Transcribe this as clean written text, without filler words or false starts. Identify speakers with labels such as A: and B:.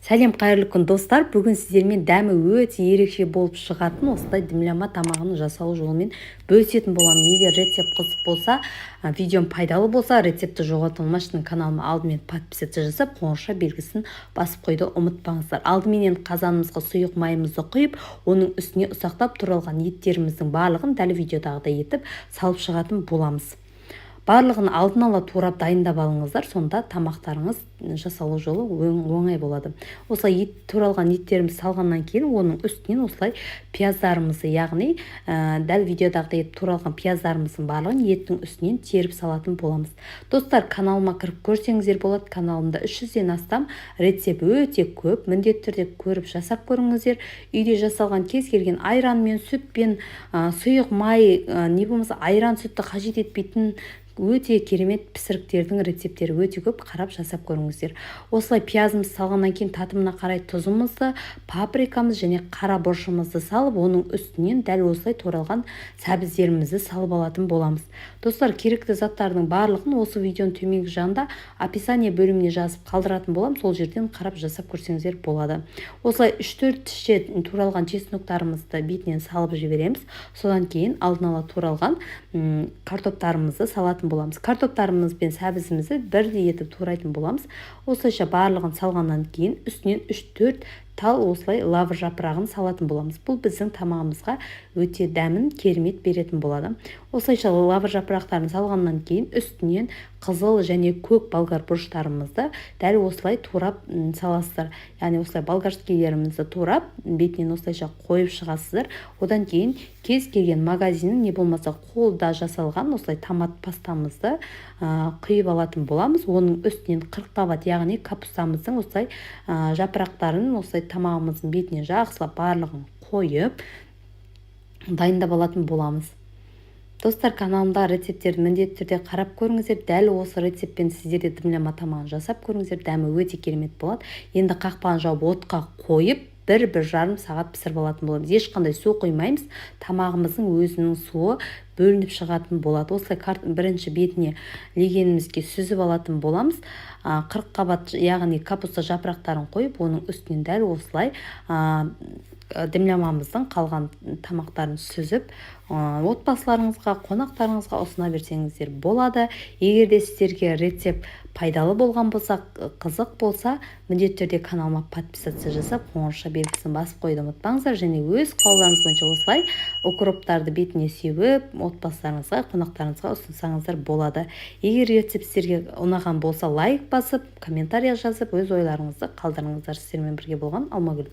A: Сәлем, қайырлы күн достар. Бүгін сіздермен дәмі өте ерекше болып шығатын осылай дімләма тамағын жасалу жолымен бөлісетін боламын. Егер рецепт қызық болса, видеом пайдалы болса, рецепті жоғалтылмас үшін каналыма алдымен подписаться жасап, қоңырша белгісін басып қойды ұмытпаңыздар. Алдымен қазанымызға сұйық майымызды құйып, оның үстіне ұсақтап туралған еттеріміздің барлығын дәл видеодағыдай етіп салып шығатын боламыз. Барлығын алдын ала турап дайындап алыңыздар, сонда тамақтарыңыз жасалу жолы оңай болады. Осылай туралған еттерімізді салғаннан кейін оның үстінен осылай пияздарымызды, яғни дәл видеодағыдай туралған пияздарымыздың барлығын еттің үстінен теріп салатын боламыз. Достар, каналыма кіріп көрсеңіздер болады. Каналымда 300-ден астам рецепт өте көп. Міндетті түрде көріп жасап көріңіздер. Үйде жасалған кез келген айранмен, сүтпен, сұйық май, не болмаса айран сүтті қажет етпейтін өте керемет пісіріктердің рецепттері өте көп, қарап жасап көріңіздер. Осылай пиязымыз салғаннан кейін татымына қарай тұзымызды, паприкамыз және қара бұршымызды салып, оның үстінен дәл осылай туралған сәбіздерімізді салып алатын боламыз. Достар, керекті заттардың барлығын осы видеоның төменгі жағында описание бөліміне жазып қалдыратын болам, сол жерден қарап жасап көрсеңіздер болады. Осылай 3-4 тіше туралған чесноктарымызды бетінен салып жібереміз. Содан кейін алдын ала туралған картоптарымызды салатын боламыз. Картоптарымыз бен сәбізімізді бірдей етіп турайтын боламыз. Осылайша барлығын салғаннан кейін үстінен 3-4 тал осылай лавр жапырағын салатын боламыз. Бұл біздің тамағымызға өте дәмін керемет беретін болады. Осылайша лавр жапырақтарын салғаннан кейін үстінен қызыл және көк болгар бұрыштарымызды дәл осылай турап саласыздар. Яғни осылай болгарскийлерімізді турап, бетінен осылайша қойып шығасыздар. Одан кейін кез келген магазиннің не болмаса қолда жасалған осылай томат пастамызды құйып алатын боламыз. Оның үстінен қырыққабат, яғни капустамыздың осылай жапырақтарын осылай тамағымыздың бетіне жақсылап барлығын қойып дайындап алатын боламыз. Достар, каналымда рецепттерді міндетті түрде қарап көріңіздер. Дәл осы рецептпен сіздер де дімләма тамағын жасап көріңіздер. Дәмі өте керемет болады. Енді қақпағын жауып отқа қойып 1-1,5 сағат пісіріп алатын боламыз. Ешқандай су құймаймыз. Тамағымыздың өзінің суы бөлініп шығатын болады. Осылай бірінші бетіне легенімізге сүзіп алатын боламыз. 40 қабат, яғни капуста жапырақтарын қойып, оның үстінен дәл осылай дімләмамыздың қалған тамақтарын сүзіп, отбасыларыңызға, қонақтарыңызға ұсына берсеңіздер болады. Егер де сіздерге рецепт пайдалы болған болса, қызық болса, міндетті түрде каналыма подписаться жасап, қоңырша белгісін басып қойды ұмытпаңыздар. Және өз қалауларыңыз бойынша осылай укроптарды бетіне сеуіп, отбасыларыңызға, қонақтарыңызға ұсынсаңыздар болады. Егер рецепт сіздерге ұнаған болса, лайк басып, комментария жазып, өз ойларыңызды қалдырыңыздар. Сіздермен бірге болған Алмагүл.